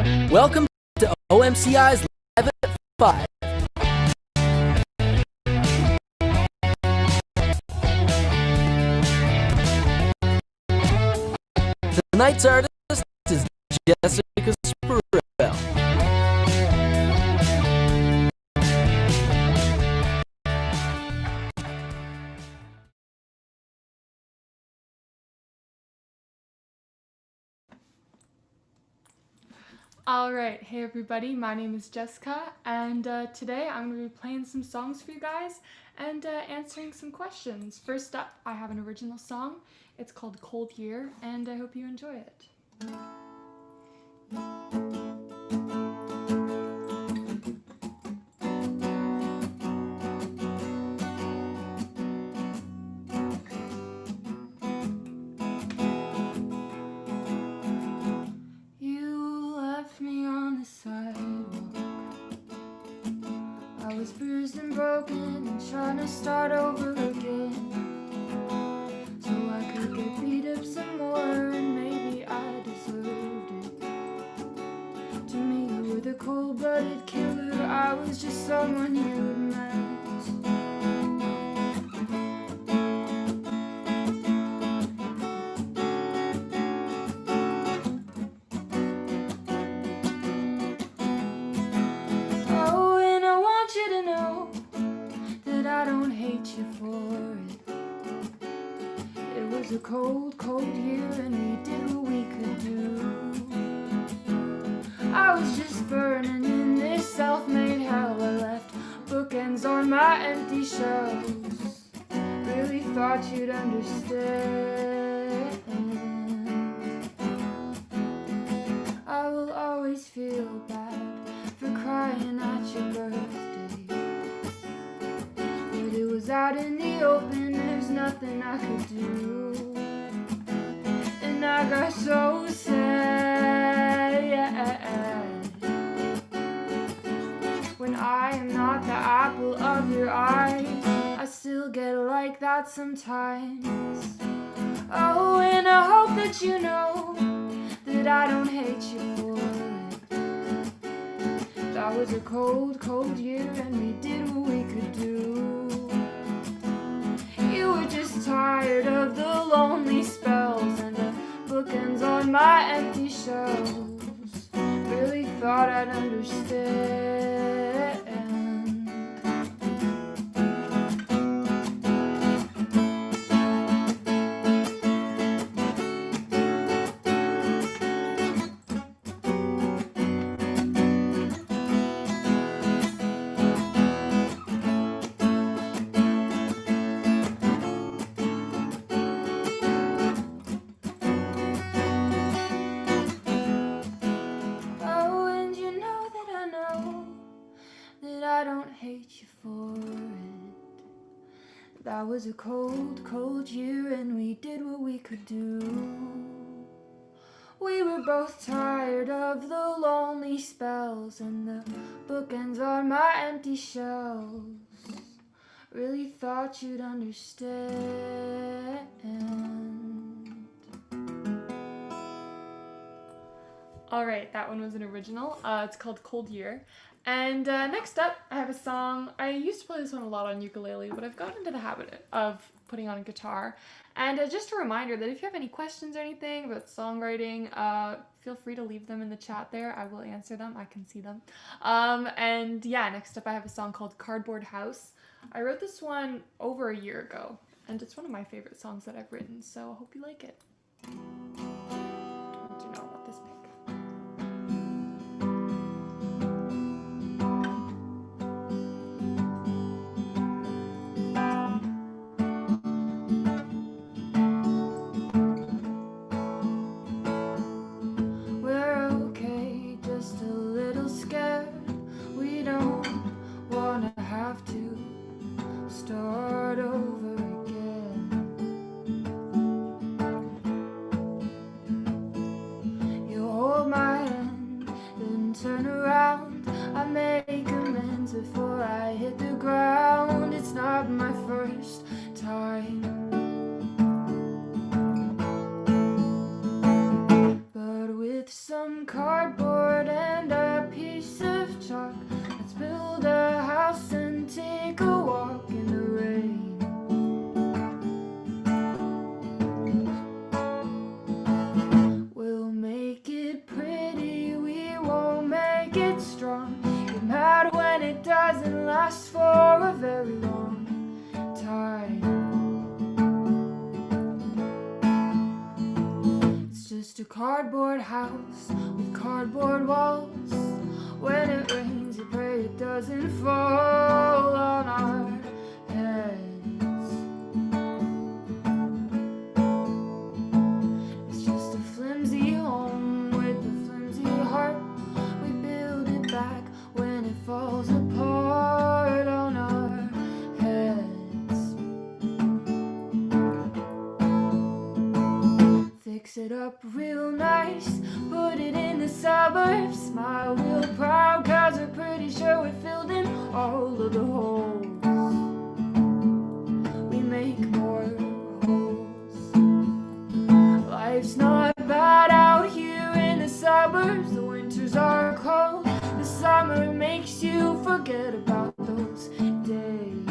Welcome to OMCI's Live at 5. Tonight's artist is Jessica Spurrell. Alright, hey everybody, my name is Jessica, and today I'm going to be playing some songs for you guys and answering some questions. First up, I have an original song. It's called Cold Year, and I hope you enjoy it. I was bruised and broken and trying to start over again, so I could get beat up some more, and maybe I deserved it. To me you were the cold-blooded killer, I was just someone you'd met. I don't hate you for it. It was a cold, cold year, and we did what we could do. I was just burning in this self-made hell. I left bookends on my empty shelves. Really thought you'd understand. I will always feel bad for crying at your birthday. It was out in the open, there's nothing I could do, and I got so sad. When I am not the apple of your eye, I still get like that sometimes. Oh, and I hope that you know that I don't hate you for it. That was a cold, cold year, and we did what we could do. Tired of the lonely spells and the bookends on my empty shelves. Really thought I'd understand. I don't hate you for it. That was a cold, cold year, and we did what we could do. We were both tired of the lonely spells and the bookends on my empty shelves. Really thought you'd understand. Alright, that one was an original. It's called Cold Year. And next up, I have a song. I used to play this one a lot on ukulele, but I've gotten into the habit of putting on guitar. And just a reminder that if you have any questions or anything about songwriting, feel free to leave them in the chat there. I will answer them. I can see them. And yeah, next up I have a song called Cardboard House. I wrote this one over a year ago, and it's one of my favorite songs that I've written, so I hope you like it. I do not want this pick. Start over again. You hold my hand, then turn around. I make amends before I hit the ground. It's not my first time, but with some cardboard and house with cardboard walls. When it rains, you pray it doesn't fall on our heads. It's just a flimsy home with a flimsy heart. We build it back when it falls apart on our heads. Fix it up real nice, put it in the suburbs. Smile real proud, cause we're pretty sure we filled in all of the holes. We make more holes. Life's not bad out here in the suburbs. The winters are cold, the summer makes you forget about those days.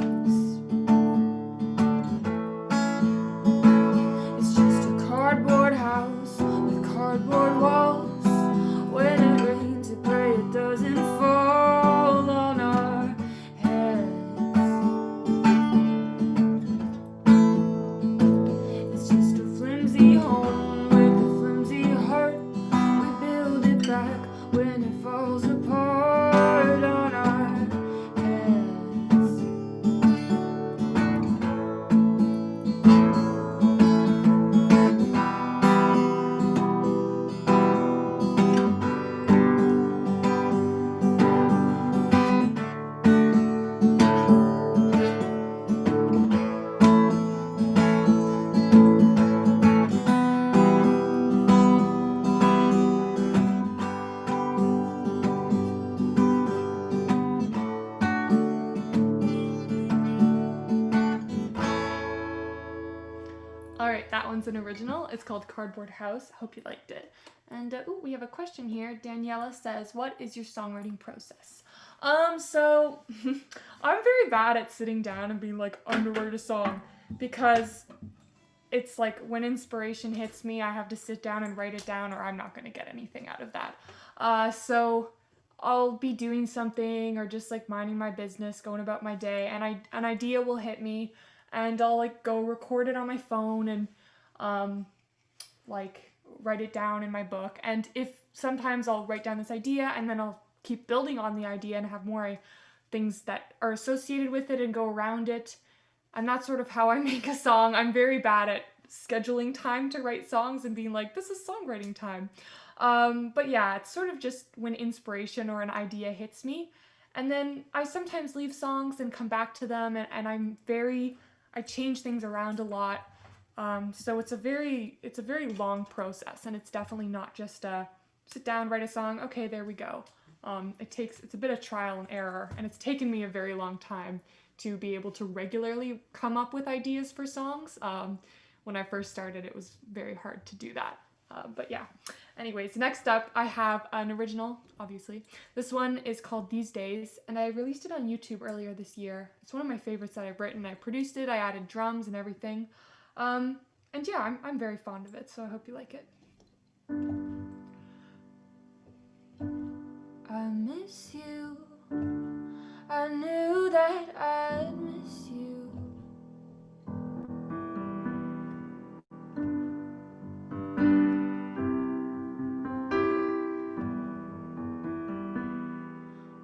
It's just a cardboard house with cardboard walls. When it rains, you pray it doesn't fall on our heads. It's just a flimsy home with a flimsy heart. We build it back when it falls apart on our heads. Alright, that one's an original. It's called Cardboard House. Hope you liked it. And we have a question here. Daniela says, what is your songwriting process? So I'm very bad at sitting down and being like, I'm gonna write a song, because it's like when inspiration hits me, I have to sit down and write it down, or I'm not gonna get anything out of that. So I'll be doing something or just like minding my business, going about my day, and an idea will hit me, and I'll like go record it on my phone and like write it down in my book. And if sometimes I'll write down this idea and then I'll keep building on the idea and have more things that are associated with it and go around it. And that's sort of how I make a song. I'm very bad at scheduling time to write songs and being like, this is songwriting time. But yeah, it's sort of just when inspiration or an idea hits me. And then I sometimes leave songs and come back to them, and I change things around a lot. So it's a very long process, and it's definitely not just sit down, write a song, okay, there we go. It's a bit of trial and error, and it's taken me a very long time to be able to regularly come up with ideas for songs. When I first started, it was very hard to do that. But yeah. Anyways, next up, I have an original, obviously. This one is called These Days, and I released it on YouTube earlier this year. It's one of my favorites that I've written. I produced it, I added drums and everything. And yeah, I'm very fond of it, so I hope you like it. I miss you. I knew that I'd miss you.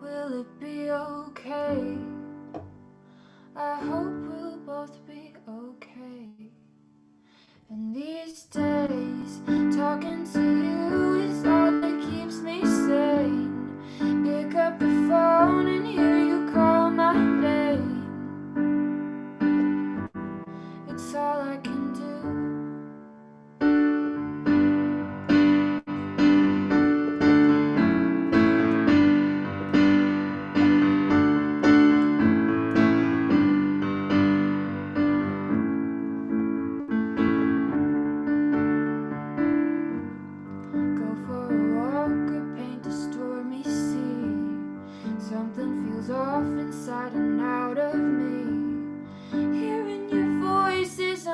Will it be okay? I hope we'll both be okay. And these days, talking to you is all that keeps me sane. Pick up the phone and hear you call my name. It's all I can do. Go for a walk or paint a stormy sea. Something feels off inside and out of me. Hearing your voice is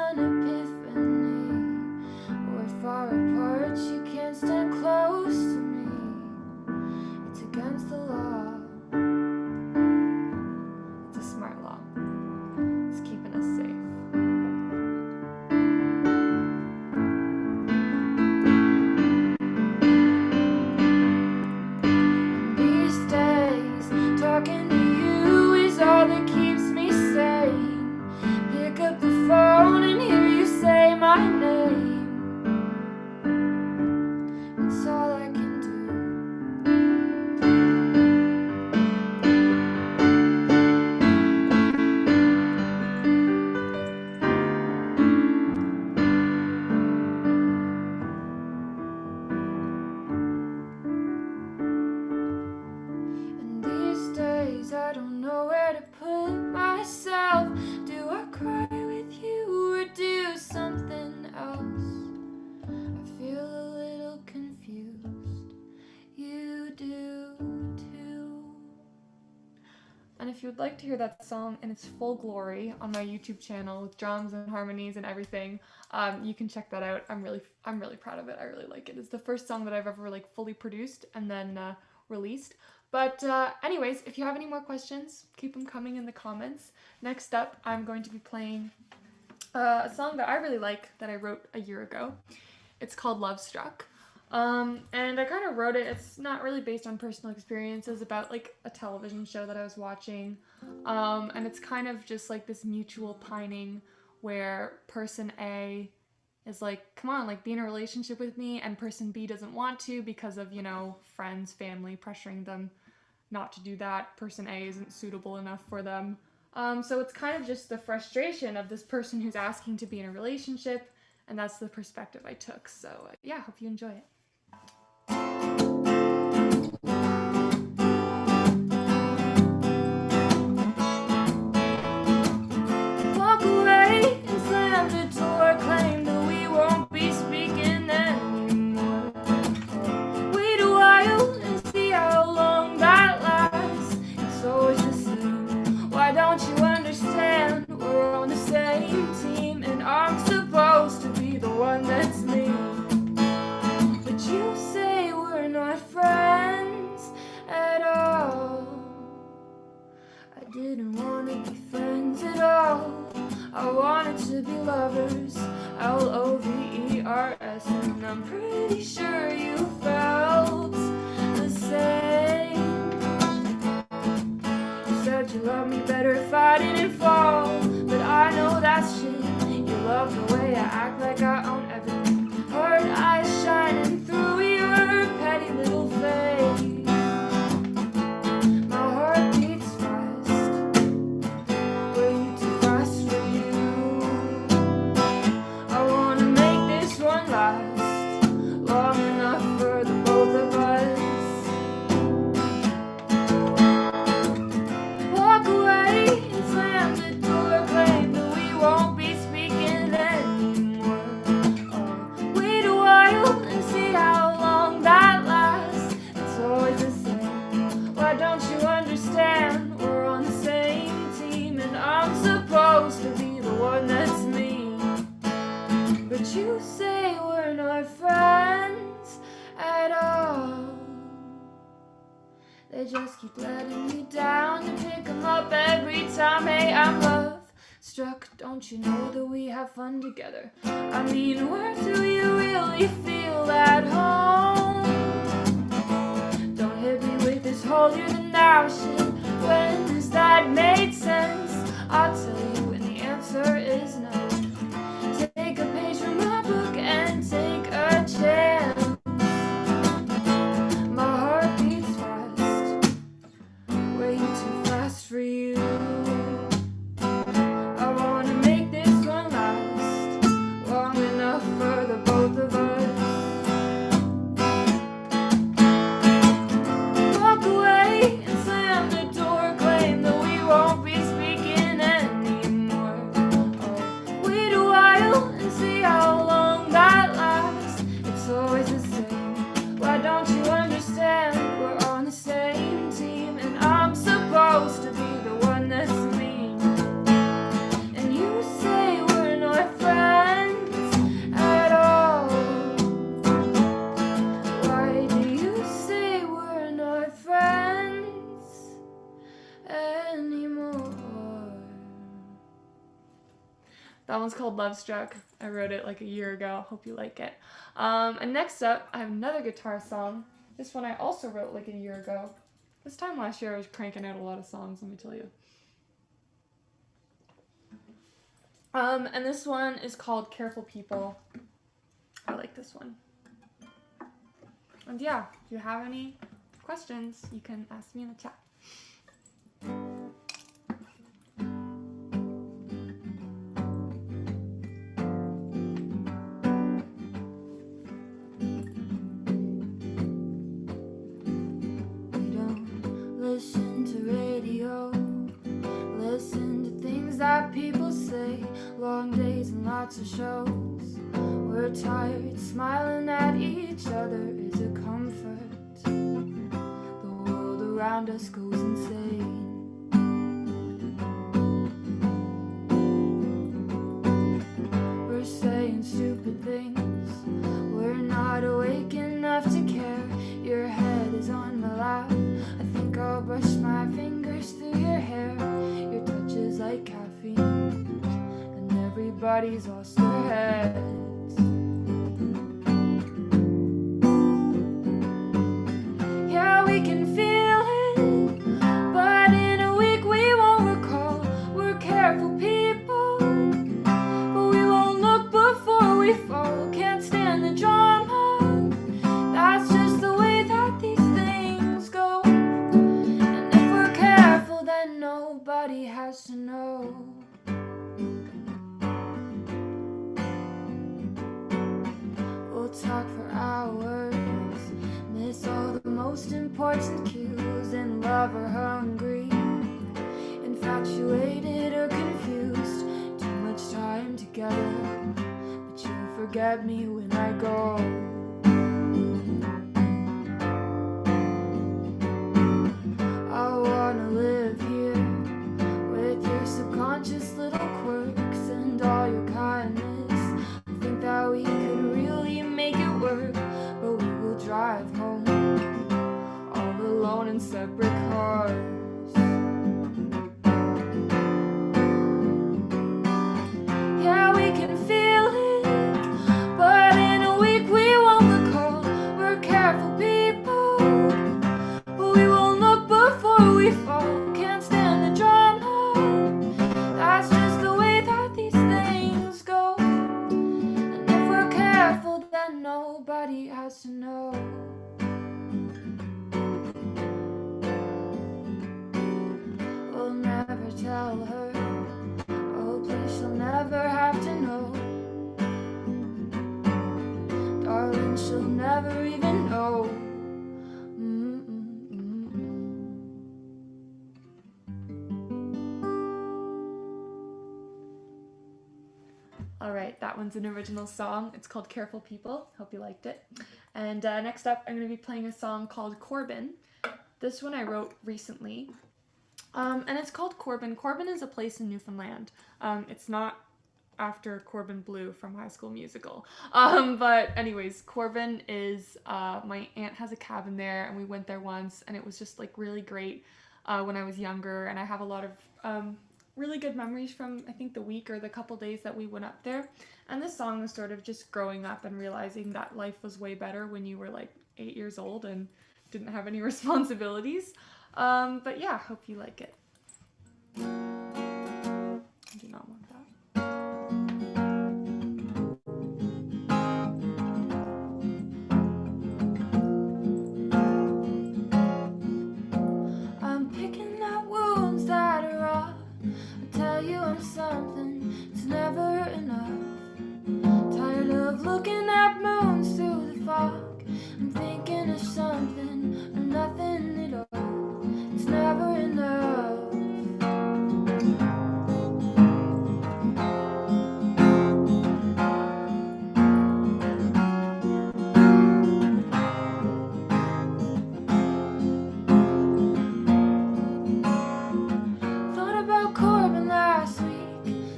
if you would like to hear that song in its full glory on my YouTube channel with drums and harmonies and everything, you can check that out. I'm really proud of it. I really like it. It's the first song that I've ever like fully produced and then released. But anyways, if you have any more questions, keep them coming in the comments. Next up, I'm going to be playing a song that I really like that I wrote a year ago. It's called Lovestruck. And I kind of wrote it, it's not really based on personal experiences, about like a television show that I was watching. And it's kind of just like this mutual pining where person A is like, come on, like be in a relationship with me, and person B doesn't want to because of, you know, friends, family pressuring them not to do that. Person A isn't suitable enough for them. So it's kind of just the frustration of this person who's asking to be in a relationship, and that's the perspective I took. So yeah, hope you enjoy it. Walk away and slam the door, claim that we won't be speaking anymore. Wait a while and see how long that lasts. It's always the same. Why don't you understand? We're on the same team, and I'm supposed to be the one that's me. But you say we're not friends at all. I didn't want to be friends at all. I wanted to be lovers, Lovers, and I'm pretty sure you felt the same. You said you loved me better if I didn't fall, but I know that's shit. You love the way I act like I own everything. Hard eyes shining through your petty little face. My heart beats fast, way too fast for you. I wanna make this one last long enough for the both of us. Walk away and slam the door, claim that we won't be speaking anymore. Wait a while and see how long that lasts. It's always the same. Why don't you understand? We're on the same team, and I'm supposed to be the one that's me. But you say we're not friends at all. They just keep letting me down to pick them up every time. Hey, I'm love-struck. Don't you know that we have fun together? I mean, where do you really feel at home? Don't hit me with this holier than thou shit. When does that make sense? I'll tell you when the answer is no. Take a page from my book and take a chance. My heart beats fast, way too fast for you. I wanna make this one last long enough for the both of us. Walk away and slam the door, claim that we won't be speaking anymore. Wait a while and see how long that lasts. It's always the same. Why don't you understand? We're on the same team, and I'm supposed to be the one that's me. And you say we're not friends at all. Why do you say we're not friends anymore? That one's called Lovestruck. I wrote it like a year ago. Hope you like it. And next up, I have another guitar song. This one I also wrote like a year ago. This time last year I was cranking out a lot of songs, let me tell you. And this one is called Careful People. I like this one. And yeah, if you have any questions, you can ask me in the chat. We don't listen to radio, listen to things that people say. Long days and lots of shows. We're tired, smiling at each other is a comfort. The world around us goes insane. everybody's lost their heads. Yeah, we can feel it, but in a week we won't recall. We're careful people, but we won't look before we fall. Can't stand the drama, that's just the way that these things go. And if we're careful, then nobody has to know. We'll talk for hours, miss all the most important cues, in love or hungry, infatuated or confused. Too much time together, but you forget me when I go. I wanna live here with your subconscious little quirks and all your kindness. I think that we could really make it work, but we will drive home all alone in separate cars. Yeah, we can feel it, but in a week we won't recall. We're careful people, but we won't look before we fall. Can't stand the drama, that's just the way that these things go. And if we're careful, then nobody has to know. We'll never tell her, oh please, she'll never have to know. Darling, she'll never even know. Alright, that one's an original song. It's called Careful People. Hope you liked it. And next up, I'm going to be playing a song called Corbin. This one I wrote recently. And it's called Corbin. Corbin is a place in Newfoundland. It's not after Corbin Bleu from High School Musical. But anyways, Corbin is, my aunt has a cabin there, and we went there once, and it was just like really great when I was younger. And I have a lot of really good memories from, I think, the week or the couple days that we went up there. And this song was sort of just growing up and realizing that life was way better when you were like 8 years old and didn't have any responsibilities. But yeah, hope you like it. I do not want that. I'm picking out wounds that are raw. I tell you I'm something, it's never enough. Tired of looking at moons through the fog. I'm thinking of something or nothing at all. It's never enough. Thought about Corbin last week.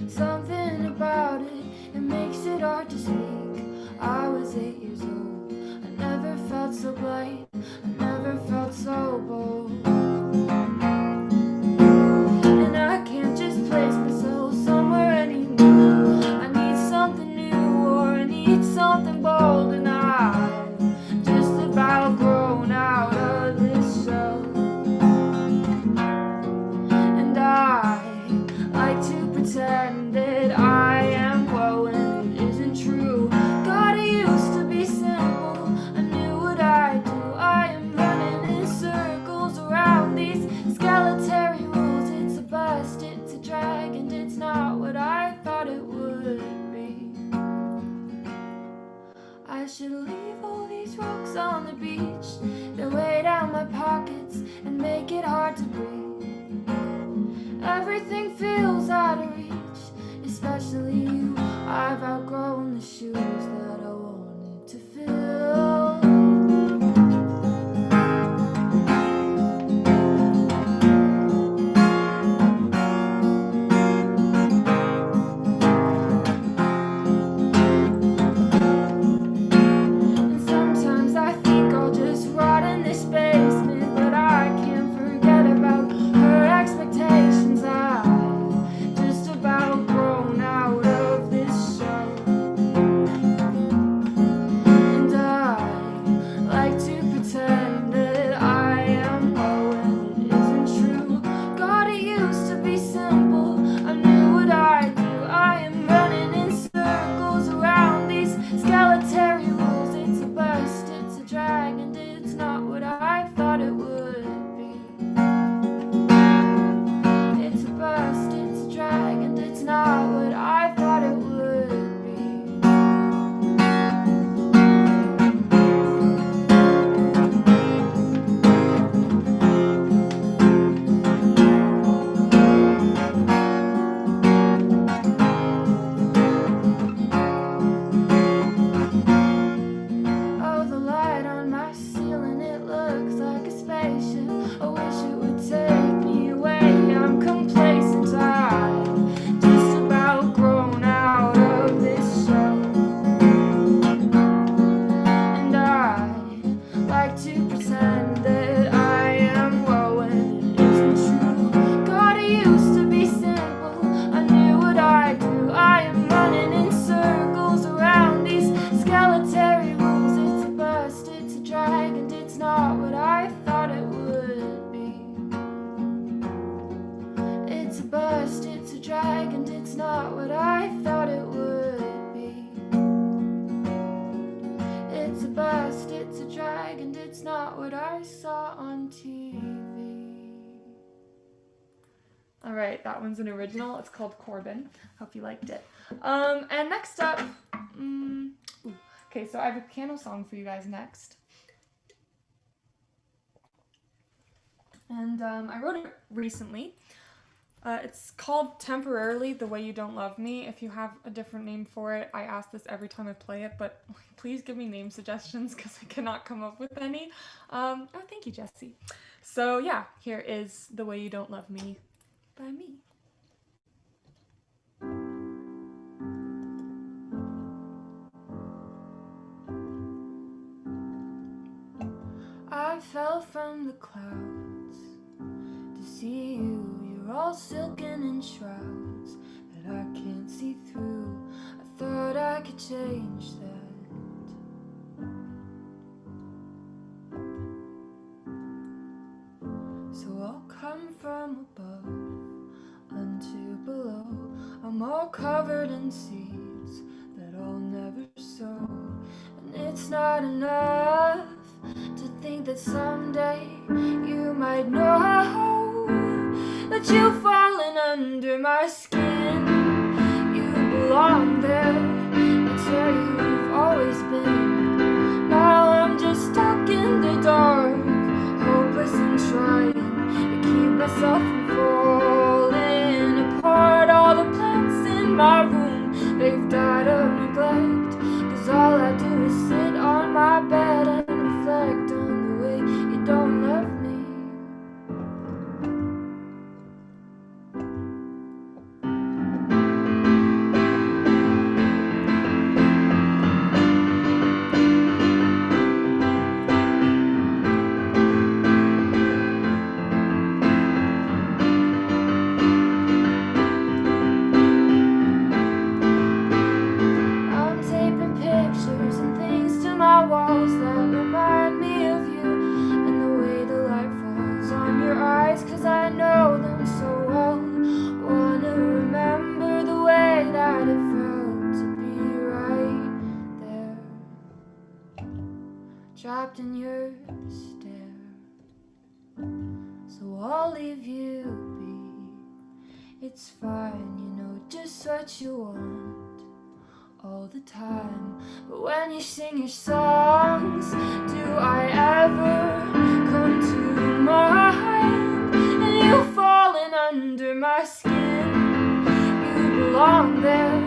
Something about it, it makes it hard to speak. I was 8 years old. I never felt so bright. I never felt so bold. And I can't just place myself somewhere anymore. I need something new, or I need something bold. And I've just about grown out of this shell. And I like to pretend that I am well when it isn't true. God, it used to be simple. I knew what I do. I am running in circles around these skeletal rules. It's a bust, it's a drag, and it's not what I thought it would be. I should leave all these rocks on the beach. They weigh down my pockets and make it hard to breathe. Everything feels out of reach, especially you. I've outgrown the shoes that I wanted to fill. And sometimes I think I'll just rot in this basement, but I can't forget about her expectations. I've just about grown out of this Alright, that one's an original. It's called Corbin. Hope you liked it. And next up, okay, so I have a piano song for you guys next. And I wrote it recently. It's called Temporarily, The Way You Don't Love Me. If you have a different name for it, I ask this every time I play it, but please give me name suggestions because I cannot come up with any. Oh, thank you, Jessie. So yeah, here is The Way You Don't Love Me by me. I fell from the clouds to see you. You're all silken in shrouds that I can't see through. I thought I could change that. So I'll come from above unto below. I'm all covered in seeds that I'll never sow. And it's not enough to think that someday you might know that you've fallen under my skin. You belong there, that's where you've always been. Now I'm just stuck in the dark, hopeless and trying to keep myself from falling apart. All the plants in my room, they've died of neglect, 'cause all I do is sit on my bed and reflect on the way you don't love me. I'm taping pictures and things to my walls that remind me of you and the way the light falls on your eyes, 'cause I know them so well. Wanna remember the way that it felt to be right there, trapped in your stare. So I'll leave you be. It's fine, you know just what you want all the time. But when you sing your songs, do I ever come to mind? And you've fallen under my skin. You belong there,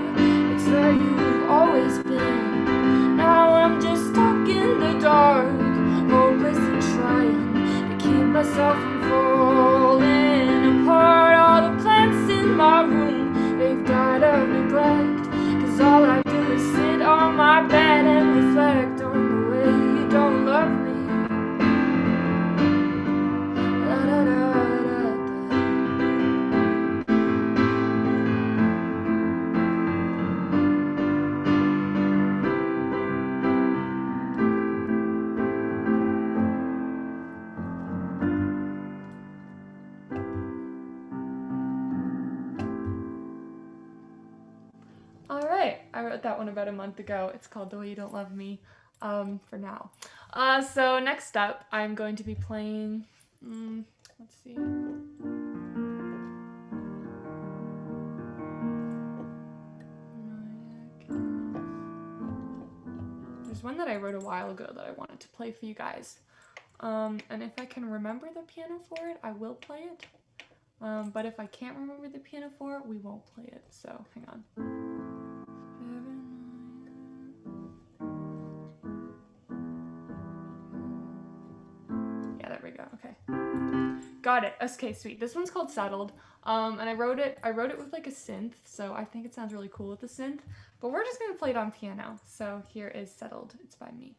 it's where you've always been. Now I'm just stuck in the dark, hopeless and trying to keep myself from falling apart. All the plants in my room, they've died of neglect, 'cause all I do is sit on my bed and reflect on the way you don't love me. Da, da, da, da, da. Alright, I wrote that one about a month ago. It's called The Way You Don't Love Me, for now. So next up, I'm going to be playing, let's see. There's one that I wrote a while ago that I wanted to play for you guys. And if I can remember the piano for it, I will play it. But if I can't remember the piano for it, we won't play it. So hang on. Yeah, there we go. Okay. Got it. Okay, sweet. This one's called Settled. And I wrote it with like a synth, so I think it sounds really cool with the synth. But we're just gonna play it on piano. So here is Settled. It's by me.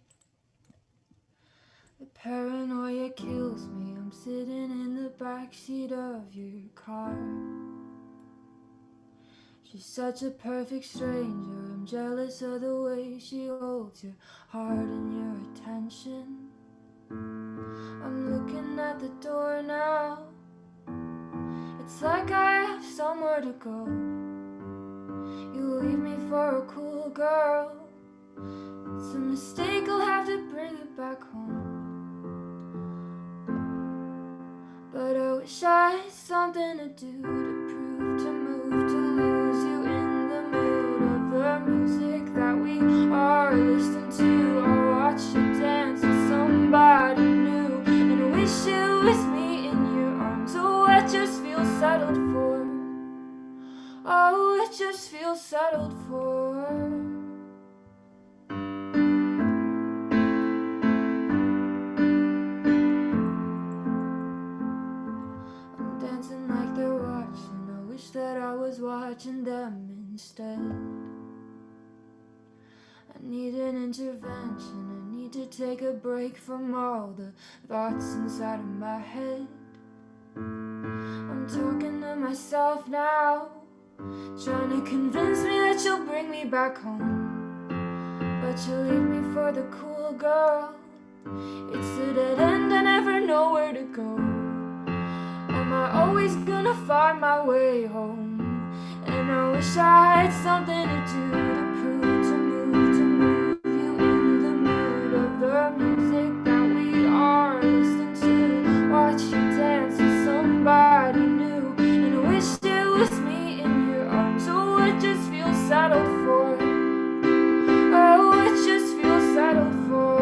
The paranoia kills me. I'm sitting in the backseat of your car. She's such a perfect stranger. I'm jealous of the way she holds your heart and your attention. I'm looking at the door now. It's like I have somewhere to go. You leave me for a cool girl. It's a mistake, I'll have to bring it back home. But I wish I had something to do to need an intervention. I need to take a break from all the thoughts inside of my head. I'm talking to myself now, trying to convince me that you'll bring me back home, but you'll leave me for the cool girl. It's a dead end, I never know where to go. Am I always gonna find my way home? And I wish I had something to do to prove, to move you in the mood of the music that we are listening to. Watch you dance with somebody new, and I wish it was me in your arms. Oh, it just feels settled for. Oh, it just feels settled for.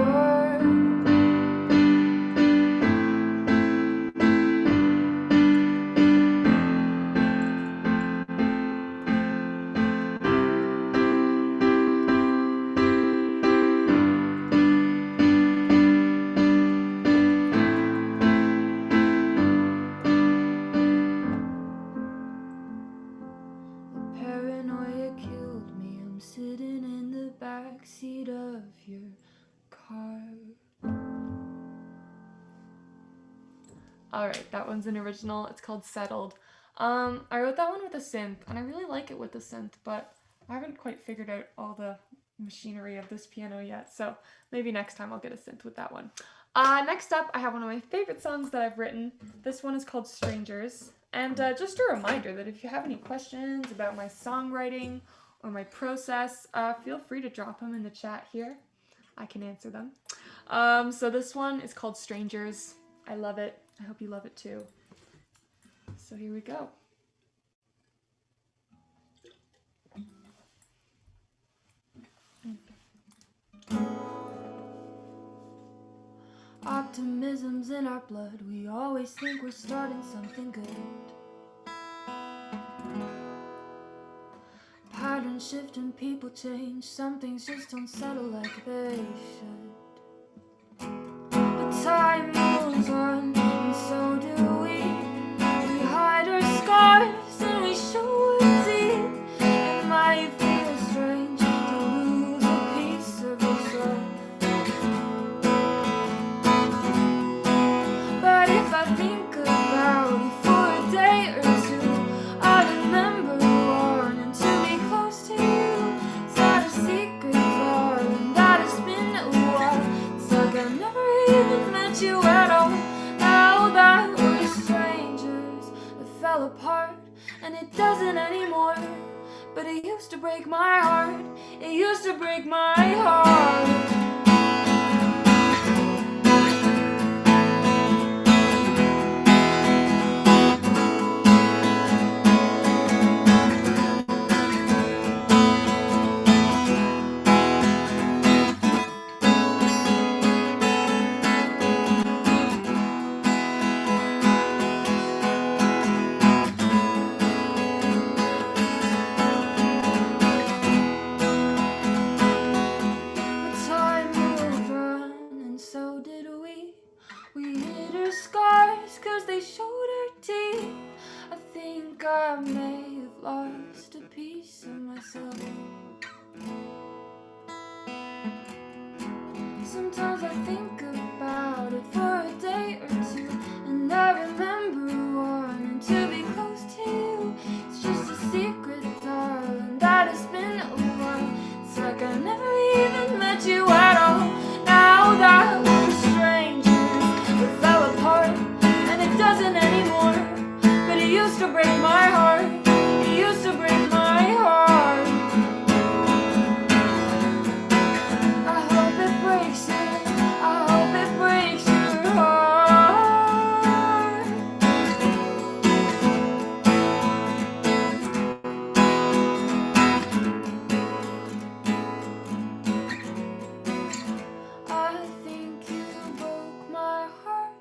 Paranoia killed me. I'm sitting in the backseat of your car. Alright, that one's an original. It's called Settled. I wrote that one with a synth, and I really like it with the synth, but I haven't quite figured out all the machinery of this piano yet, so maybe next time I'll get a synth with that one. Next up, I have one of my favorite songs that I've written. This one is called Strangers. And just a reminder that if you have any questions about my songwriting or my process, feel free to drop them in the chat here. I can answer them. So this one is called Strangers. I love it. I hope you love it too. So here we go. Optimism's in our blood. We always think we're starting something good. Patterns shift and people change. Some things just don't settle like they should. But time moves on, and so do we. We hide our scars and we show our teeth. It might feel strange to lose a piece of yourself, but if I think about it for a day or two, I remember wanting to be close to you. It's not a secret, darling, that it's been a while. It's like I never even met you at all. Now that we're strangers, it fell apart, and it doesn't anymore. But it used to break my heart. It used to break my heart. We hid our scars cause they showed our teeth. I think I may have lost a piece of myself. Sometimes I think about it for a day or two, and I remember wanting to be close to you. It's just a secret, darling, that it's been a while. It's like I never even met you at all. Now that we're strangers, we fell apart, and it doesn't anymore. But it used to break my heart. It used to break my heart. I hope it breaks you. I hope it breaks your heart. I think you broke my heart.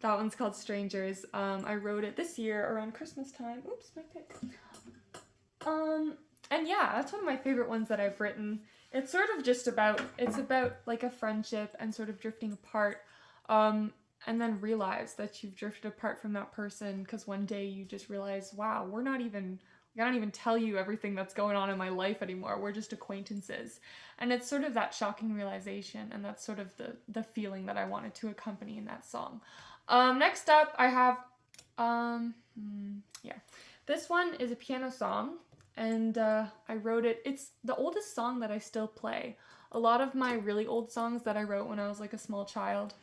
That one's called Strangers. I wrote it this year around Christmas time. Oops, my pick. And yeah, that's one of my favorite ones that I've written. It's sort of just about, it's about like a friendship and sort of drifting apart, and then realize that you've drifted apart from that person because one day you just realize, wow, we're not even I don't even tell you everything that's going on in my life anymore. We're just acquaintances. And it's sort of that shocking realization, and that's sort of the feeling that I wanted to accompany in that song. Next up, I have, yeah. This one is a piano song, and I wrote it. It's the oldest song that I still play. A lot of my really old songs that I wrote when I was like a small child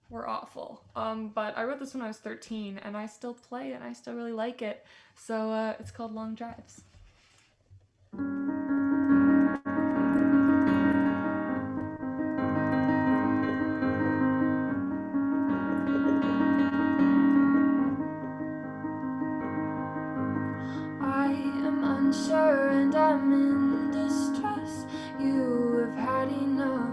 were awful. But I wrote this when I was 13, and I still play it, and I still really like it. So it's called Long Drives. I am unsure and I'm in distress. You have had enough.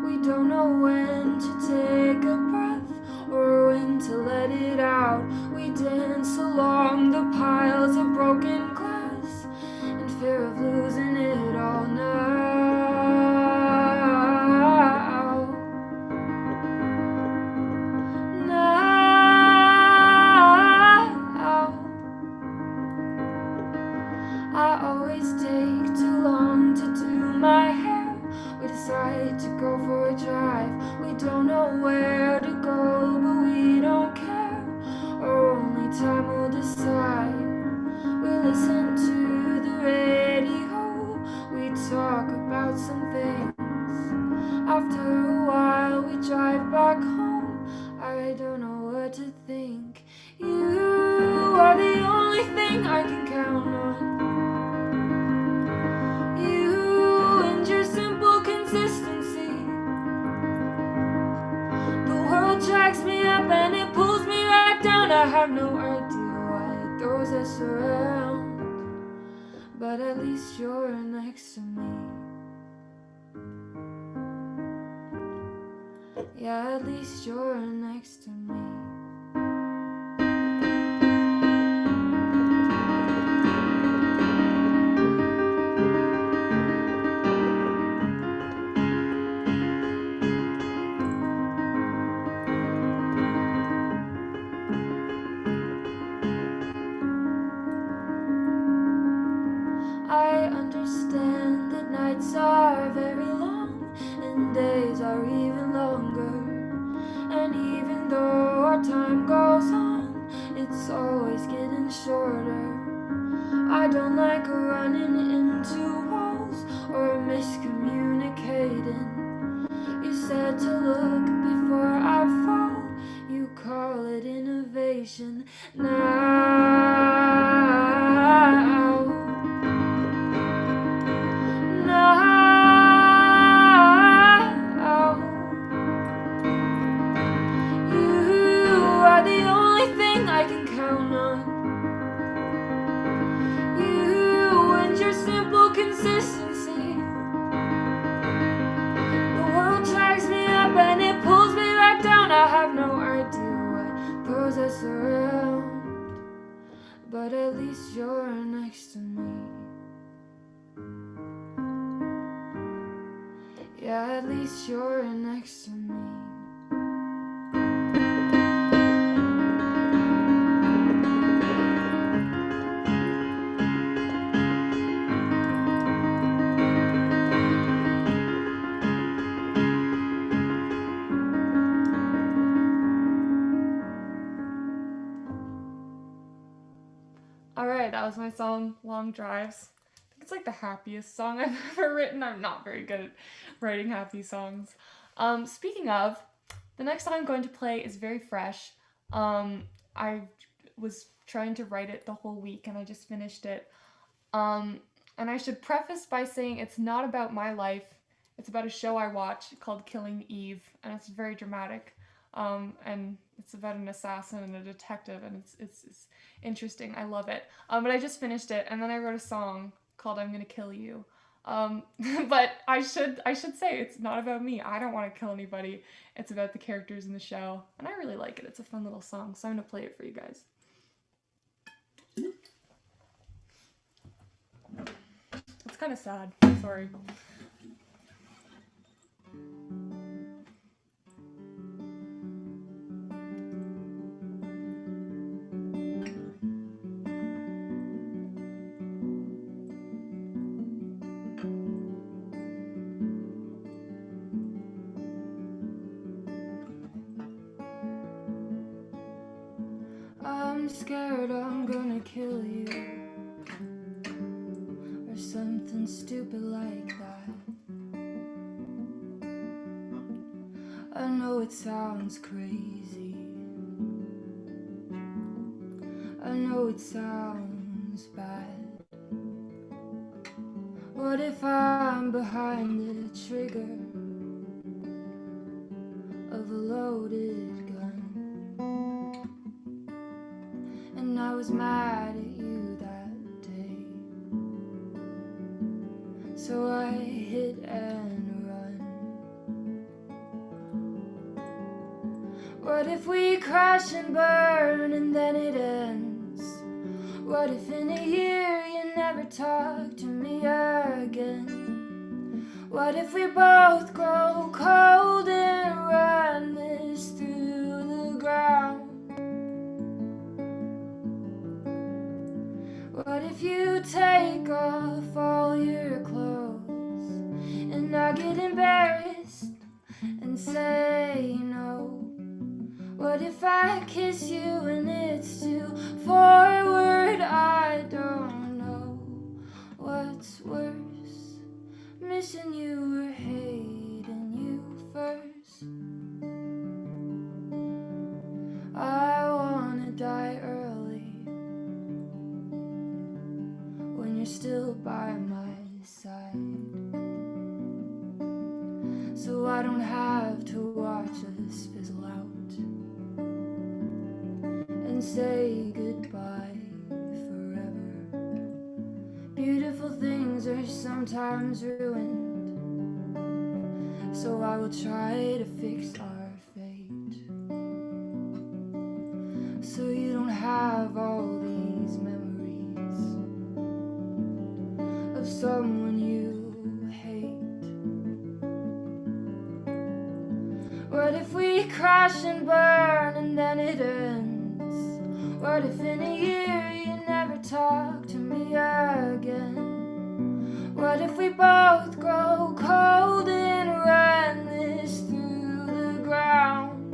We don't know when to take a breath or when to let it out. We dance along the piles of broken glass in fear of losing it all now. I always take too long to do my hair. We decide to go for a drive. We don't know where to go, but we don't care. Or only time will decide. We listen to the radio. We talk about some things. After a while we drive back home. I don't know what to think. You are the only thing I can count on. You and your simple consistency. The world drags me up and it pulls me right down. I have no idea why it throws us around, but at least you're next to me. Yeah, at least you're next to me. I understand that nights are very long and days are even longer. And even though our time goes on, it's always getting shorter. I don't like running into walls or miscommunicating. You said to look before I fall. You call it innovation now. You are the only thing I can count on. You and your simple consistency. The world drags me up and it pulls me right down. I have no idea what throws us around, but at least you're next to me. Yeah, at least you're next to me. Alright, that was my song, Long Drives. I think it's like the happiest song I've ever written. I'm not very good at writing happy songs. Speaking of, the next song I'm going to play is very fresh. I was trying to write it the whole week and I just finished it. And I should preface by saying it's not about my life. It's about a show I watch called Killing Eve, and it's very dramatic. And it's about an assassin and a detective, and it's interesting. I love it. But I just finished it, and then I wrote a song called "I'm Gonna Kill You." But I should say it's not about me. I don't want to kill anybody. It's about the characters in the show, and I really like it. It's a fun little song, so I'm gonna play it for you guys. It's kind of sad. Sorry. or something stupid like that. I know it sounds crazy, I know it sounds bad. What if I'm behind the trigger of a loaded gun, and I was mad at you that day, so I hit and run? What if we crash and burn and then it ends? What if in a year you never talk to me again? What if we both grow cold and run this through the ground? What if you take off all your clothes and I get embarrassed and say no? What if I kiss you and it's too forward? I don't know what's worse, missing you or hating you first. I wanna die early when you're still by my side, so I don't have to watch us fizzle out and say goodbye forever. Beautiful things are sometimes ruined, so I will try to fix our fate, so you don't have all these memories of someone you hate. What if we crash and burn and then it ends? What if in a year you never talk to me again? What if we both grow cold and run this through the ground?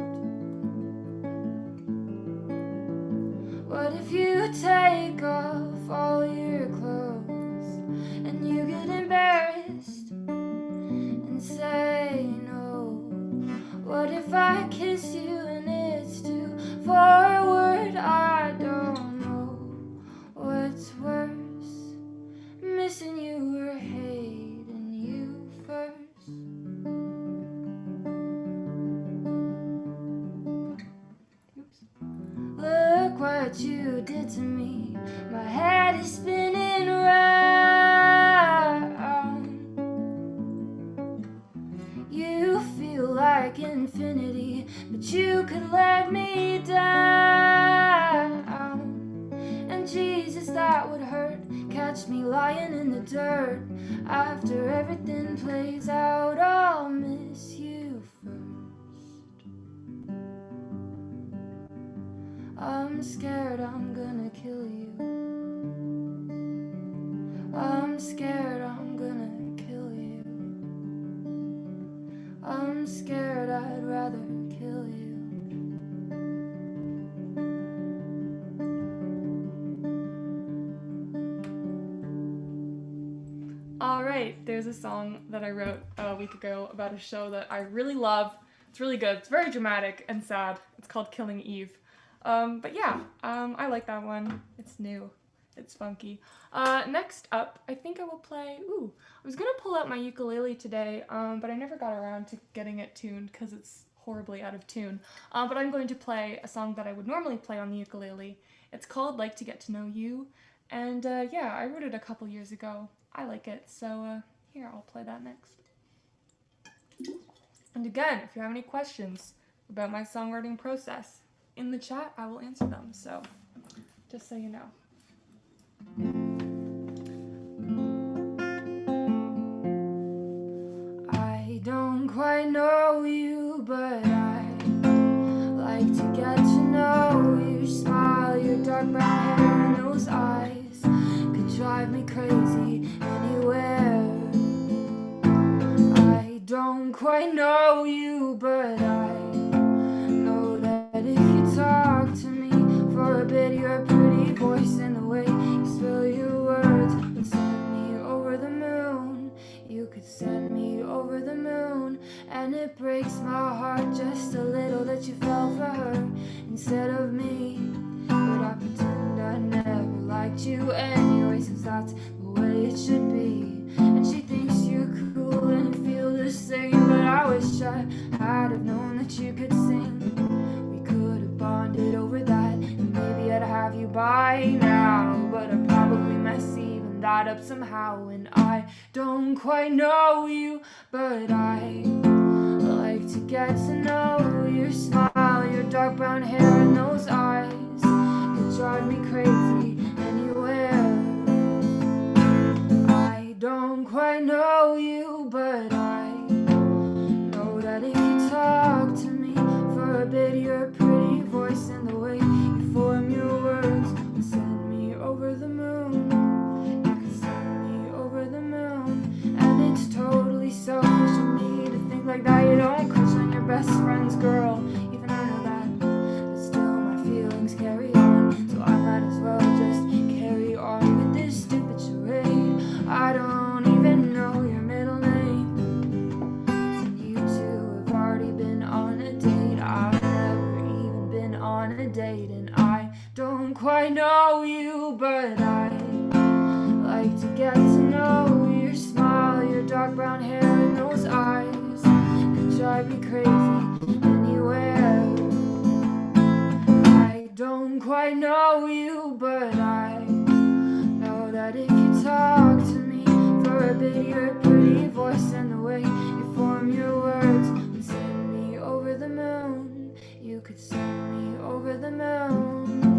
What if you take off all your clothes and you get embarrassed and say no? What if I kiss you and it's too forward? I don't know what's worse, missing you or hating you first. Oops. Look what you did to me, my head is spinning round. You feel like infinity, but you could let me down. And Jesus, that would hurt. Catch me lying in the dirt. After everything plays out, I'll miss you first. I'm scared I'm gonna kill you. I'm scared I'm gonna kill you. I'm scared I'd rather kill you. Alright, there's a song that I wrote a week ago about a show that I really love. It's really good. It's very dramatic and sad. It's called Killing Eve. But yeah, I like that one. It's new. It's funky. Next up, I think I will play... Ooh, I was gonna pull out my ukulele today, but I never got around to getting it tuned because it's horribly out of tune. But I'm going to play a song that I would normally play on the ukulele. It's called Like to Get to Know You. And yeah, I wrote it a couple years ago. I like it, so here, I'll play that next. And again, if you have any questions about my songwriting process, in the chat, I will answer them, so just so you know. I don't quite know you, but I like to get to know your smile, your dark brown hair, and those eyes could drive me crazy anywhere. I don't quite know you, but I know that if you talk to me for a bit, your pretty voice and the way you spell your words would send me it breaks my heart just a little that you fell for her instead of me. But I pretend I never liked you anyway, since that's the way it should be. And she thinks you're cool and you feel the same, but I wish I had have known that you could sing. We could have bonded over that, and maybe I'd have you by now. But I probably mess even that up somehow, and I don't quite know you, but I like to get to know your smile, your dark brown hair and those eyes. Could drive me crazy anywhere. I don't quite know you, but I know that if you talk to me for a bit, your pretty voice and the way you form your words would send me over the moon. You could send me over the moon. And it's totally selfish of me to think like that. You don't crush on your best friend's girl, even I know that, but still my feelings carry on. So I might as well just carry on with this stupid charade. I don't even know your middle name, and you two have already been on a date. I've never even been on a date, and I don't quite know you, but I like to get to know your smile, your dark brown hair and those eyes. Could drive me crazy anywhere. I don't quite know you, but I know that if you talk to me for a bit, your pretty voice and the way you form your words would send me over the moon. You could send me over the moon.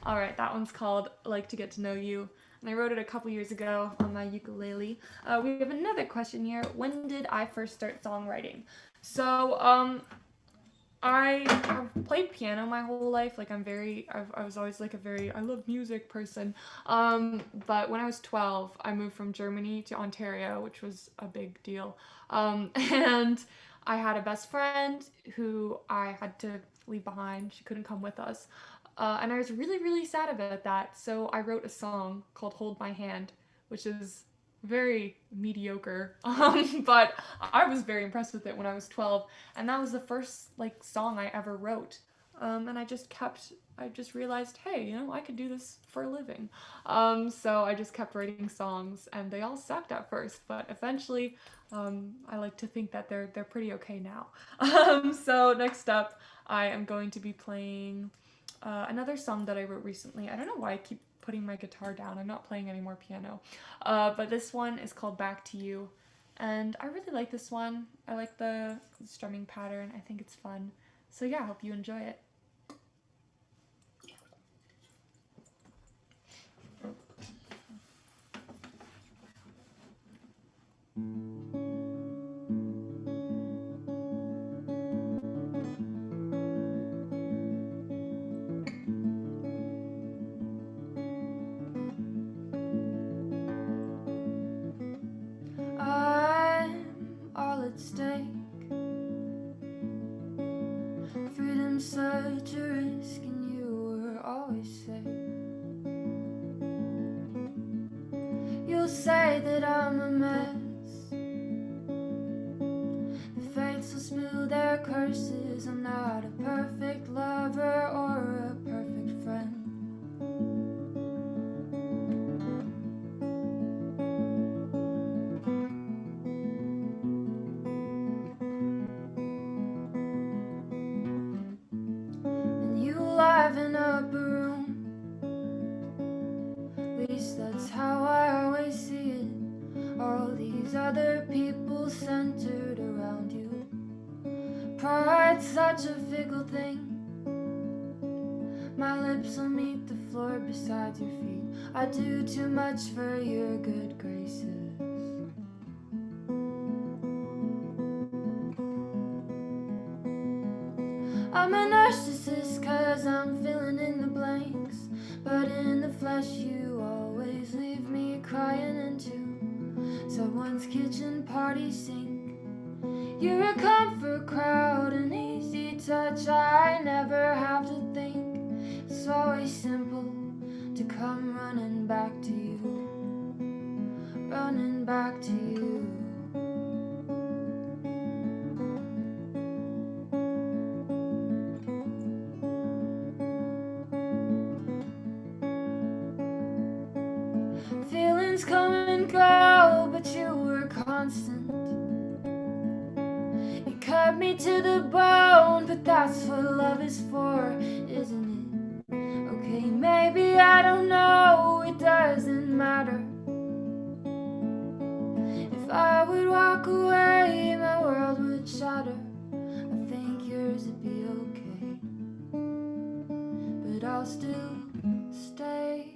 Alright, that one's called Like to Get to Know You, and I wrote it a couple years ago on my ukulele. We have another question here. When did I first start songwriting? So, I've played piano my whole life. Like, I was always like I love music person. But when I was 12, I moved from Germany to Ontario, which was a big deal. And I had a best friend who I had to leave behind. She couldn't come with us. And I was really, really sad about that. So I wrote a song called Hold My Hand, which is very mediocre. But I was very impressed with it when I was 12. And that was the first like song I ever wrote. And I just realized, hey, you know, I could do this for a living. So I just kept writing songs, and they all sucked at first, but eventually, I like to think that they're pretty okay now. So next up, I am going to be playing another song that I wrote recently. I don't know why I keep putting my guitar down. I'm not playing any more piano. But this one is called Back to You. And I really like this one. I like the strumming pattern. I think it's fun. So yeah, I hope you enjoy it. I'm all at stake. Freedom's such a risk, and you were always safe. You'll say that I'm a mess. The fates will smooth their curses. I'm not a perfect lover or a perfect friend. And you liven up a room. At least that's how I always see it. All these other people centered around you. Pride's such a fickle thing. My lips will meet the floor beside your feet. I do too much for your good graces. I'm a narcissist 'cause I'm filling in the blanks, but in the flesh you always leave me crying into someone's kitchen party sink. You're a comfort crowd, an easy touch. I never have to think. It's always simple to come running back to you. running back to you. Feelings come and go, but you were constant. You cut me to the bone, but that's what love is for, isn't it? Okay, maybe I don't know, it doesn't matter. If I would walk away, my world would shatter. I think yours would be okay, but I'll still stay.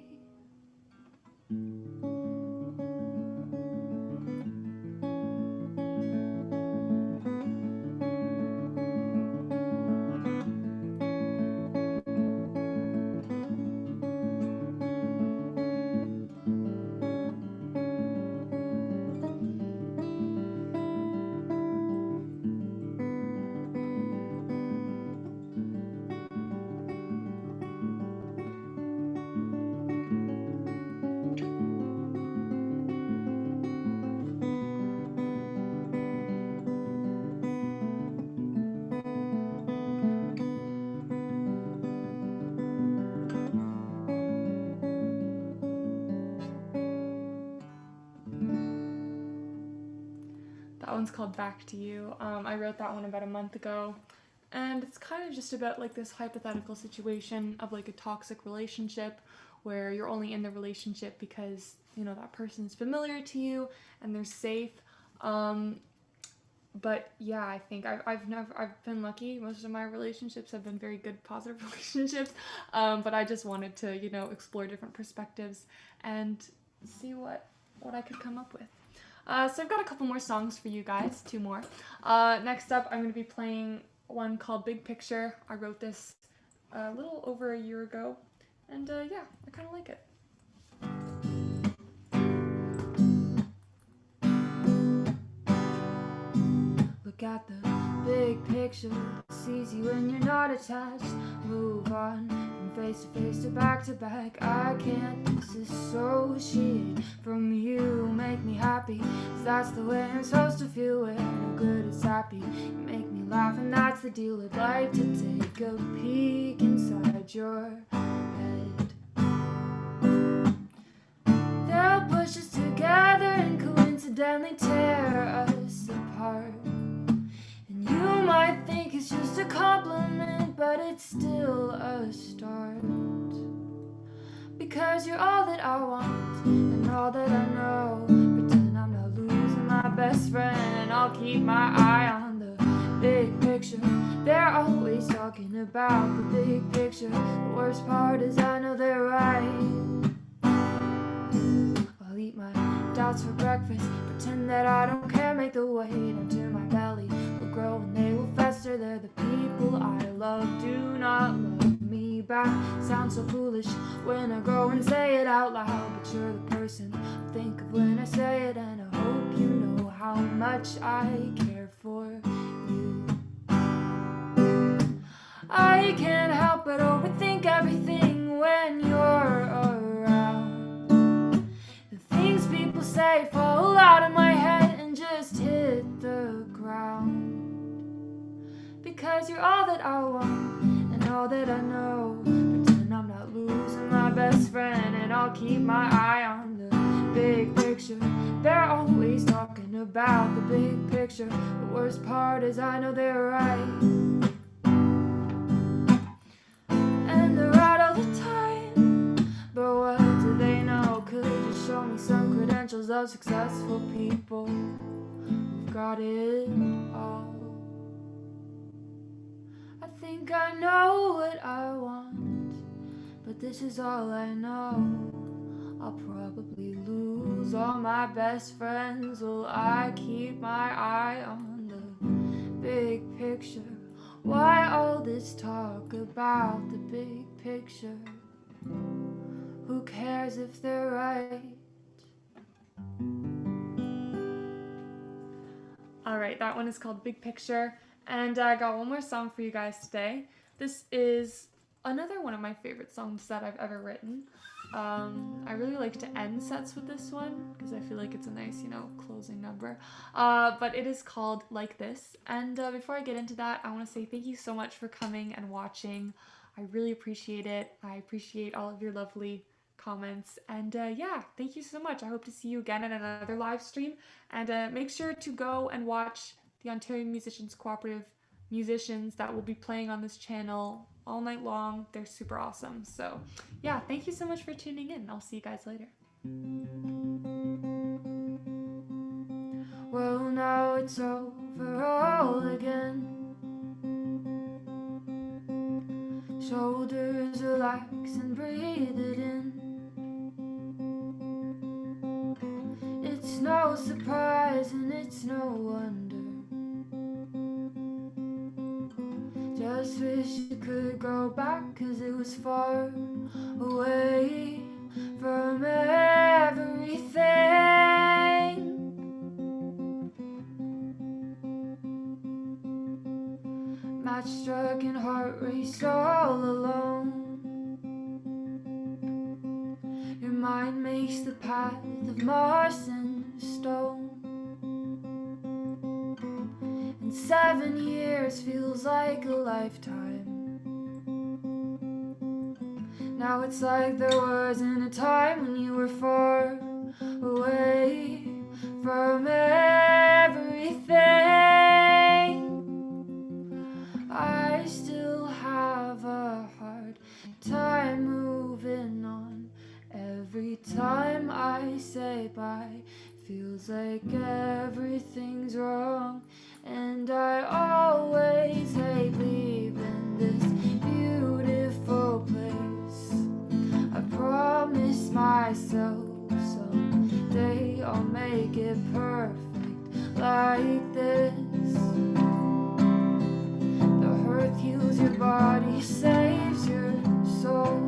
That one's called Back to You. I wrote that one about a month ago, and it's kind of just about like this hypothetical situation of like a toxic relationship where you're only in the relationship because, you know, that person's familiar to you and they're safe. But yeah, I think I've been lucky. Most of my relationships have been very good, positive relationships. But I just wanted to, you know, explore different perspectives and see what I could come up with. So I've got a couple more songs for you guys, 2 more. Next up, I'm going to be playing one called Big Picture. I wrote this a little over a year ago, and yeah, I kind of like it. Look at the big picture, sees you when you're not attached. Move on from face to face to back. I can't disassociate from you. Make me happy, 'cause that's the way I'm supposed to feel. When no good is happy, you make me laugh, and that's the deal. I'd like to take a peek inside your head. They'll push us together and coincidentally tear us apart. You might think it's just a compliment, but it's still a start. Because you're all that I want and all that I know. Pretend I'm not losing my best friend, and I'll keep my eye on the big picture. They're always talking about the big picture. The worst part is I know they're right. I'll eat my doubts for breakfast, pretend that I don't care, make the weight onto my belly will grow and they will fester. They're the people I love, do not love me back. Sounds so foolish when I go and say it out loud, but you're the person I think of when I say it, and I hope you know how much I care for you. I can't help but overthink everything when you're around. The things people say fall out of my head and just hit the ground. Because you're all that I want and all that I know. Pretend I'm not losing my best friend, and I'll keep my eye on the big picture. They're always talking about the big picture. The worst part is I know they're right. And they're right all the time. But what do they know? Could you show me some credentials of successful people who've got it all? I think I know what I want, but this is all I know. I'll probably lose all my best friends. Will I keep my eye on the big picture? Why all this talk about the big picture? Who cares if they're right? Alright, that one is called Big Picture, and I got one more song for you guys today. This is another one of my favorite songs that I've ever written. I really like to end sets with this one because I feel like it's a nice, you know, closing number. But it is called Like This. And before I get into that, I want to say thank you so much for coming and watching. I really appreciate it. I appreciate all of your lovely comments. And yeah, thank you so much. I hope to see you again in another live stream. And make sure to go and watch the Ontario Musicians Cooperative musicians that will be playing on this channel all night long. They're super awesome. So yeah, thank you so much for tuning in. I'll see you guys later. Well, now it's over all again. Shoulders relax and breathe it in. It's no surprise and it's no wonder. Just wish you could go back, 'cause it was far away from everything. Match struck and heart raced all alone. Your mind makes the path of moss and stone. And 7 years feels like a lifetime. Now it's like there wasn't a time when you were far away from everything. I still have a hard time moving on. Every time I say bye, feels like everything's wrong. And I always hate leaving this beautiful place. I promised myself someday I'll make it perfect like this. The hurt heals your body, saves your soul.